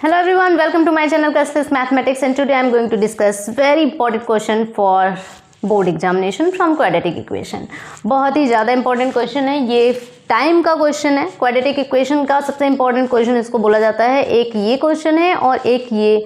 Hello everyone, welcome to my channel Custis Mathematics and today I am going to discuss very important question for board examination from quadratic equation। बहुत ही ज़्यादा important question है, ये time का question है। Quadratic equation का सबसे important question इसको बोला जाता है। एक ये क्वेश्चन है और एक ये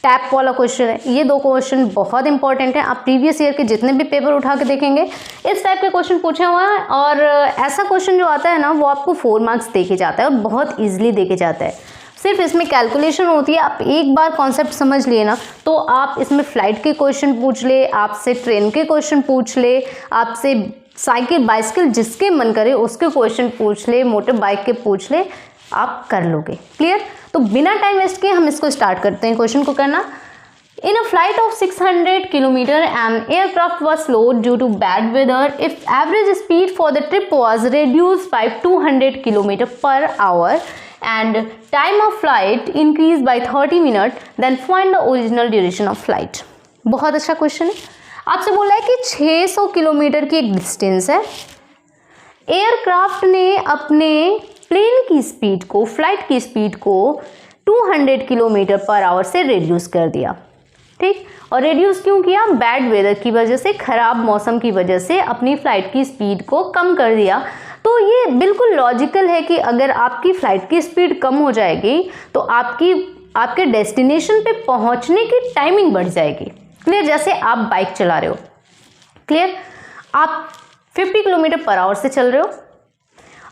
टैप वाला क्वेश्चन है। ये दो क्वेश्चन बहुत इंपॉर्टेंट है। आप प्रीवियस ईयर के जितने भी पेपर उठा के देखेंगे इस टाइप के क्वेश्चन पूछे हुए हैं और ऐसा क्वेश्चन जो आता है ना वो आपको 4 मार्क्स देके जाता है और बहुत ईजिली देके जाता है। सिर्फ इसमें कैलकुलेशन होती है। आप एक बार कॉन्सेप्ट समझ लिए ना तो आप इसमें फ्लाइट के क्वेश्चन पूछ ले, आपसे ट्रेन के क्वेश्चन पूछ ले, आपसे साइकिल बाइसिकल जिसके मन करे उसके क्वेश्चन पूछ ले, मोटर बाइक के पूछ ले, आप कर लोगे। क्लियर? तो बिना टाइम वेस्ट किए हम इसको स्टार्ट करते हैं क्वेश्चन को करना। In a flight of 600 km, an aircraft was slowed due to bad weather. If average speed for the trip was reduced by 200 km per hour and time of flight increased by 30 minutes, then find the original duration of flight. बहुत अच्छा question है। आपसे बोला है कि 600 kilometre की एक distance है। एयरक्राफ्ट ने अपने प्लेन की स्पीड को, फ्लाइट की स्पीड को 200 किलोमीटर पर आवर से रिड्यूस कर दिया। ठीक, और रिड्यूस क्यों किया? बैड वेदर की वजह से, खराब मौसम की वजह से अपनी फ्लाइट की स्पीड को कम कर दिया। तो ये बिल्कुल लॉजिकल है कि अगर आपकी फ्लाइट की स्पीड कम हो जाएगी तो आपके डेस्टिनेशन पे पहुंचने की टाइमिंग बढ़ जाएगी। क्लियर? जैसे आप बाइक चला रहे हो, क्लियर, आप 50 किलोमीटर पर आवर से चल रहे हो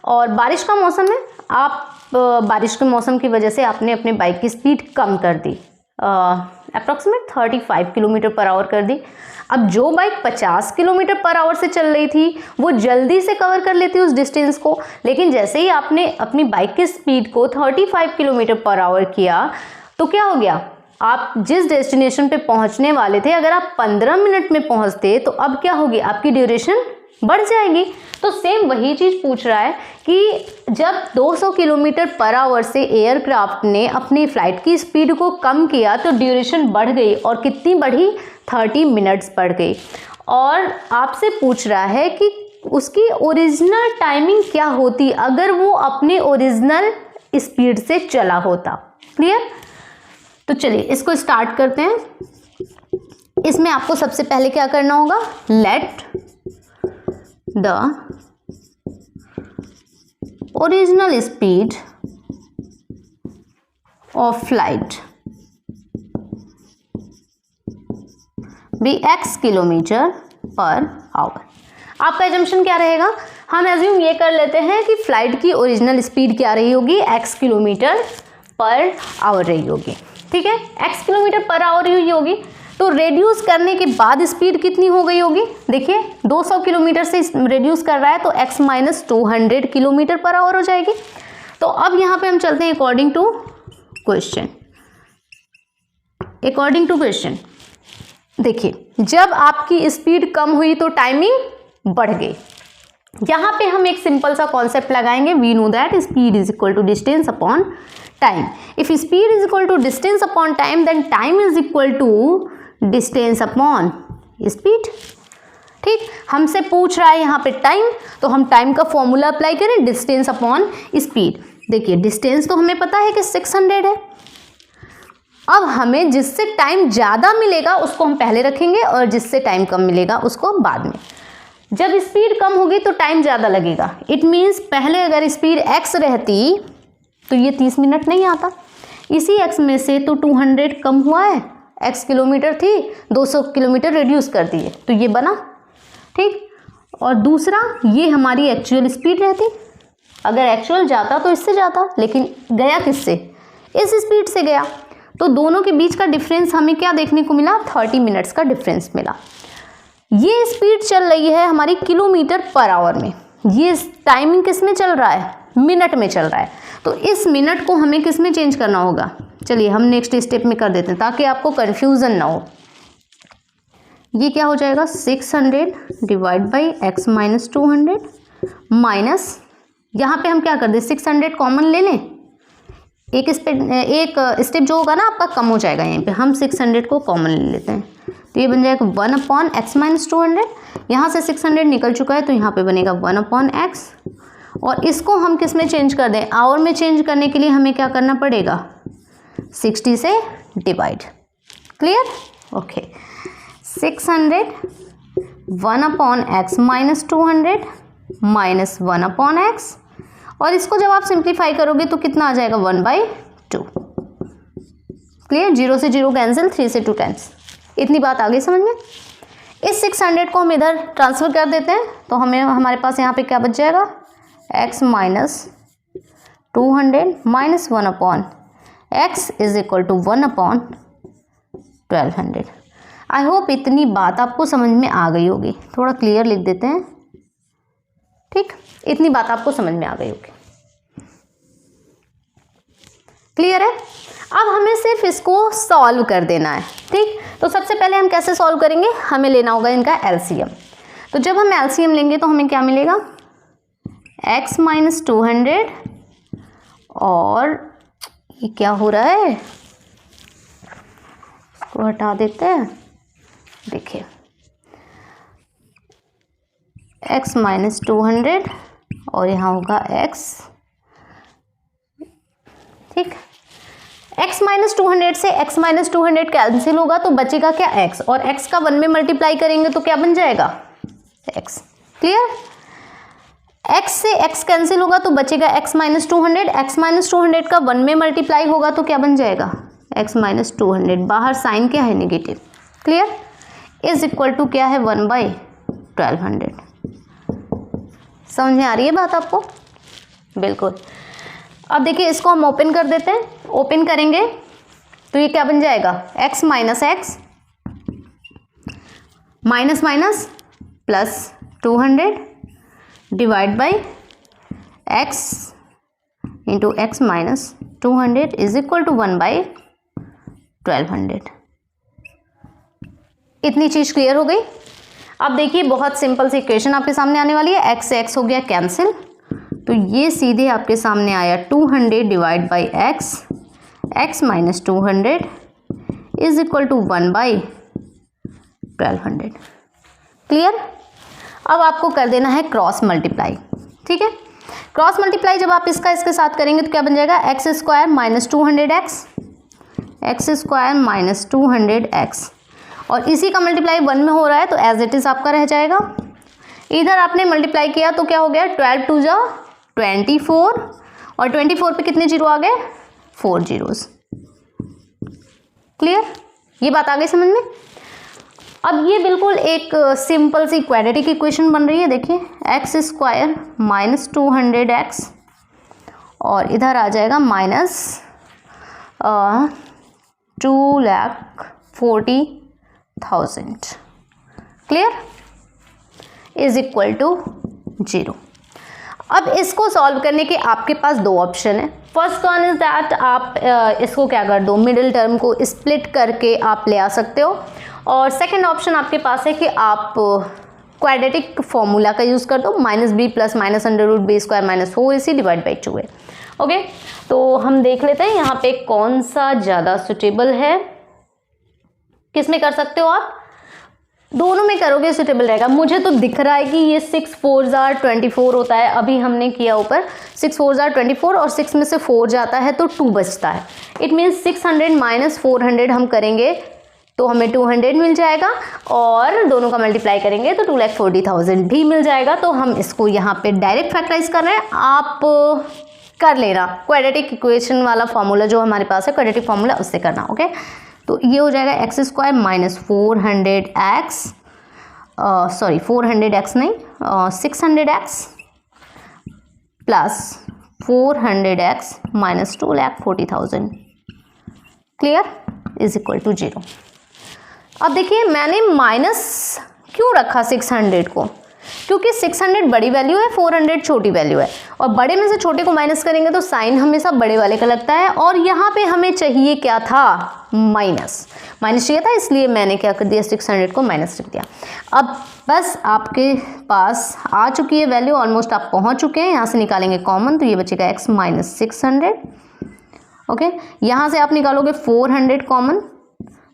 और बारिश का मौसम है, आप बारिश के मौसम की वजह से आपने अपने बाइक की स्पीड कम कर दी, अप्रॉक्सीमेट 35 किलोमीटर पर आवर कर दी। अब जो बाइक 50 किलोमीटर पर आवर से चल रही थी वो जल्दी से कवर कर लेती उस डिस्टेंस को, लेकिन जैसे ही आपने अपनी बाइक की स्पीड को 35 किलोमीटर पर आवर किया तो क्या हो गया? आप जिस डेस्टिनेशन पे पहुंचने वाले थे अगर आप 15 मिनट में पहुंचते तो अब क्या होगी? आपकी ड्यूरेशन बढ़ जाएगी। तो सेम वही चीज़ पूछ रहा है कि जब 200 किलोमीटर पर आवर से एयरक्राफ्ट ने अपनी फ्लाइट की स्पीड को कम किया तो ड्यूरेशन बढ़ गई और कितनी बढ़ी? 30 मिनट्स बढ़ गई। और आपसे पूछ रहा है कि उसकी ओरिजिनल टाइमिंग क्या होती अगर वो अपने ओरिजिनल स्पीड से चला होता। क्लियर? तो चलिए इसको स्टार्ट करते हैं। इसमें आपको सबसे पहले क्या करना होगा? Let the original speed of flight be x kilometre per hour. आपका एजम्पशन क्या रहेगा? हम एज्यूम ये कर लेते हैं कि फ्लाइट की ओरिजिनल स्पीड क्या रही होगी? x किलोमीटर पर आवर रही होगी। ठीक है, x किलोमीटर पर आवर ही होगी। तो रेड्यूस करने के बाद स्पीड कितनी हो गई होगी? देखिए 200 किलोमीटर से रेड्यूस कर रहा है तो x minus 200 kilometre per hour हो जाएगी। तो अब यहाँ पे हम चलते हैं according to question. According to question देखिए, जब आपकी स्पीड कम हुई तो टाइमिंग बढ़ गई। यहाँ पे हम एक सिंपल सा कॉन्सेप्ट लगाएंगे। We know that speed is equal to distance upon time. If speed is equal to distance upon time then time is equal to distance upon speed. ठीक, हमसे पूछ रहा है यहाँ पे टाइम, तो हम टाइम का फॉर्मूला अप्लाई करें, डिस्टेंस अपॉन स्पीड। देखिए डिस्टेंस तो हमें पता है कि 600 है। अब हमें जिससे टाइम ज़्यादा मिलेगा उसको हम पहले रखेंगे और जिससे टाइम कम मिलेगा उसको बाद में। जब स्पीड कम होगी तो टाइम ज़्यादा लगेगा। इट मीन्स पहले अगर स्पीड x रहती तो ये 30 मिनट नहीं आता। इसी x में से तो 200 कम हुआ है, x किलोमीटर थी 200 किलोमीटर रिड्यूस कर दिए तो ये बना। ठीक, और दूसरा ये हमारी एक्चुअल स्पीड रहती। अगर एक्चुअल जाता तो इससे जाता, लेकिन गया किससे? इस स्पीड से गया। तो दोनों के बीच का डिफरेंस हमें क्या देखने को मिला? 30 मिनट्स का डिफरेंस मिला। ये स्पीड चल रही है हमारी किलोमीटर पर आवर में, ये टाइमिंग किस में चल रहा है? मिनट में चल रहा है। तो इस मिनट को हमें किस में चेंज करना होगा? चलिए हम नेक्स्ट स्टेप में कर देते हैं ताकि आपको कन्फ्यूज़न ना हो। ये क्या हो जाएगा? 600 divide by x minus 200 minus, यहाँ पे हम क्या कर दें? 600 कॉमन ले लें। एक स्टेप जो होगा ना आपका कम हो जाएगा। यहाँ पे हम 600 को कॉमन ले लेते हैं तो ये बन जाएगा 1 अपॉन x माइनस 200। यहाँ से 600 निकल चुका है तो यहाँ पे बनेगा 1 अपॉन x। और इसको हम किस में चेंज कर दें? आवर में चेंज करने के लिए हमें क्या करना पड़ेगा? 60 से divide. Clear? Okay, 600 1/x minus 200 minus 1/x, और इसको जब आप सिंप्लीफाई करोगे तो कितना आ जाएगा 1/2। क्लियर? 0 से 0 कैंसिल, 3 से 2 कैंसिल। इतनी बात आ गई समझ में? इस 600 को हम इधर ट्रांसफ़र कर देते हैं तो हमें हमारे पास यहाँ पे क्या बच जाएगा, x minus 200 minus 1/x is equal to 1/1200। I hope इतनी बात आपको समझ में आ गई होगी। थोड़ा क्लियर लिख देते हैं, ठीक? इतनी बात आपको समझ में आ गई होगी। क्लियर है? अब हमें सिर्फ इसको सॉल्व कर देना है, ठीक? तो सबसे पहले हम कैसे सॉल्व करेंगे, हमें लेना होगा इनका एलसीएम। तो जब हम एलसीएम लेंगे तो हमें क्या मिलेगा, x माइनस 200, और ये क्या हो रहा है, इसको हटा देते हैं। देखिए x माइनस 200 और यहाँ होगा x, ठीक? x माइनस 200 से x माइनस 200 कैंसिल होगा तो बचेगा क्या, x, और x का 1 में मल्टीप्लाई करेंगे तो क्या बन जाएगा, x। क्लियर? x से x कैंसिल होगा तो बचेगा x माइनस 200, x माइनस 200 का 1 में मल्टीप्लाई होगा तो क्या बन जाएगा, x माइनस 200। बाहर साइन क्या है, negative. Clear? Is equal to क्या है, 1/1200। समझ में आ रही है बात आपको? बिल्कुल। अब देखिए इसको हम ओपन कर देते हैं। ओपन करेंगे तो ये क्या बन जाएगा, x minus x minus minus plus 200 divide by x into x minus 200 is equal to 1/1200। इतनी चीज़ क्लियर हो गई? अब देखिए बहुत सिंपल सी इक्वेशन आपके सामने आने वाली है। x से x हो गया कैंसिल, तो ये सीधे आपके सामने आया 200 divide by x minus 200 is equal to 1/1200। Clear? अब आपको कर देना है क्रॉस मल्टीप्लाई, ठीक है? क्रॉस मल्टीप्लाई जब आप इसका इसके साथ करेंगे तो क्या बन जाएगा, एक्स स्क्वायर माइनस 200x, और इसी का मल्टीप्लाई 1 में हो रहा है तो एज इट इज़ आपका रह जाएगा। इधर आपने मल्टीप्लाई किया तो क्या हो गया, 12 2 जा 24, और 24 पे कितने जीरो आ गए, 4 जीरोस। क्लियर? ये बात आ गई समझ में? अब ये बिल्कुल एक सिंपल सी क्वाड्रेटिक इक्वेशन बन रही है। देखिए एक्स स्क्वायर माइनस 200x, और इधर आ जाएगा minus 2,40,000। Clear? Is equal to 0। अब इसको सॉल्व करने के आपके पास दो ऑप्शन है। फर्स्ट वन इज दैट आप इसको क्या कर दो, मिडिल टर्म को स्प्लिट करके आप ले आ सकते हो, और सेकंड ऑप्शन आपके पास है कि आप क्वाड्रेटिक फॉर्मूला का यूज़ कर दो, -b plus minus √b square minus 4ac divide by 2 है। ओके, तो हम देख लेते हैं यहाँ पे कौन सा ज़्यादा सुटेबल है। किस में कर सकते हो आप, दोनों में करोगे सुटेबल रहेगा। मुझे तो दिख रहा है कि ये 6 4 24 होता है। अभी हमने किया ऊपर 6 4 24, और 6 में से 4 जाता है तो 2 बचता है। इट मीन्स 600 माइनस 400 हम करेंगे तो हमें 200 मिल जाएगा, और दोनों का मल्टीप्लाई करेंगे तो 2,40,000 भी मिल जाएगा। तो हम इसको यहाँ पे डायरेक्ट फैक्टराइज कर रहे हैं। आप कर लेना क्वाड्रेटिक इक्वेशन वाला फॉर्मूला जो हमारे पास है, क्वाड्रेटिक फॉर्मूला उससे करना। ओके, तो ये हो जाएगा x square minus 400x, sorry 400x नहीं 600x plus 400x minus 2,40,000। Clear? Is equal to 0। अब देखिए मैंने माइनस क्यों रखा 600 को, क्योंकि 600 बड़ी वैल्यू है, 400 छोटी वैल्यू है, और बड़े में से छोटे को माइनस करेंगे तो साइन हमेशा बड़े वाले का लगता है, और यहाँ पे हमें चाहिए क्या था, माइनस चाहिए था, इसलिए मैंने क्या कर दिया, 600 को माइनस रख दिया। अब बस आपके पास आ चुकी है वैल्यू, ऑलमोस्ट आप पहुँच चुके हैं। यहाँ से निकालेंगे कॉमन तो ये बचेगा x माइनस 600। ओके, यहाँ से आप निकालोगे 400 कॉमन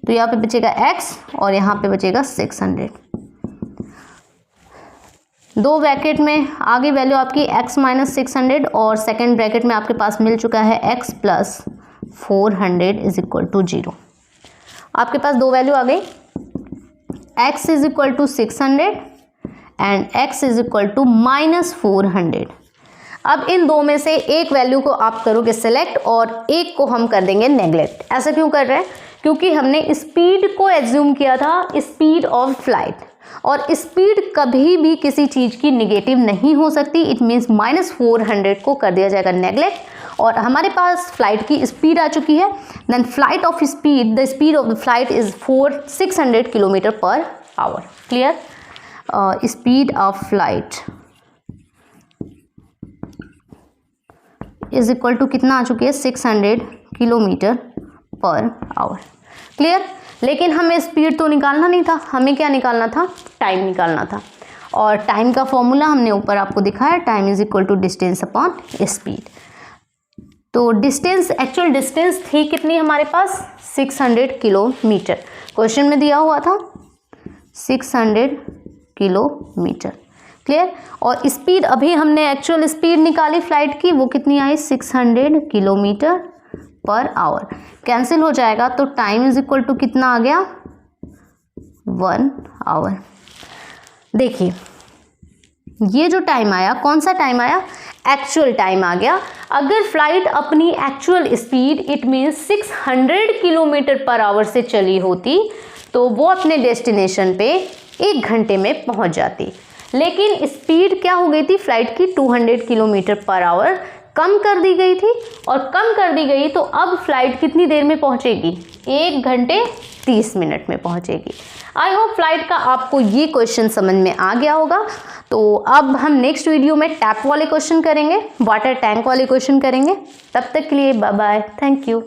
तो यहाँ पे बचेगा x, और यहाँ पे बचेगा 600। दो ब्रैकेट में आगे वैल्यू आपकी x माइनस 600, और सेकेंड ब्रैकेट में आपके पास मिल चुका है x plus 400 is equal to 0। आपके पास दो वैल्यू आ गई, x is equal to 600 and x is equal to -400। अब इन दो में से एक वैल्यू को आप करोगे सिलेक्ट और एक को हम कर देंगे नेग्लेक्ट। ऐसा क्यों कर रहे हैं? क्योंकि हमने स्पीड को एज्यूम किया था, स्पीड ऑफ फ्लाइट, और स्पीड कभी भी किसी चीज़ की निगेटिव नहीं हो सकती। इट मीन्स -400 को कर दिया जाएगा नेग्लेक्ट और हमारे पास फ्लाइट की स्पीड आ चुकी है। Then flight of speed, the speed of the flight is 600 kilometre per hour. Clear? Speed of flight is equal to कितना आ चुकी है? 600 किलोमीटर पर आवर। क्लियर? लेकिन हमें स्पीड तो निकालना नहीं था, हमें क्या निकालना था? टाइम निकालना था। और टाइम का फॉर्मूला हमने ऊपर आपको दिखाया, time is equal to distance upon speed. तो डिस्टेंस, एक्चुअल डिस्टेंस थी कितनी हमारे पास? 600 किलोमीटर। क्वेश्चन में दिया हुआ था 600 किलोमीटर। क्लियर? और स्पीड, अभी हमने एक्चुअल स्पीड निकाली फ्लाइट की, वो कितनी आई? 600 किलोमीटर पर आवर। कैंसिल हो जाएगा तो टाइम इज इक्वल टू कितना आ गया? 1 आवर। देखिए ये जो टाइम आया, कौन सा टाइम आया? एक्चुअल टाइम आ गया। अगर फ्लाइट अपनी actual speed, it means 600 kilometre per our से चली होती तो वो अपने डेस्टिनेशन पे 1 घंटे में पहुंच जाती। लेकिन स्पीड क्या हो गई थी फ्लाइट की? 200 किलोमीटर पर आवर कम कर दी गई थी, और कम कर दी गई तो अब फ्लाइट कितनी देर में पहुंचेगी? 1 घंटे 30 मिनट में पहुंचेगी। आई होप फ्लाइट का आपको ये क्वेश्चन समझ में आ गया होगा। तो अब हम नेक्स्ट वीडियो में टैप वाले क्वेश्चन करेंगे, वाटर टैंक वाले क्वेश्चन करेंगे। तब तक के लिए बाय बाय, थैंक यू।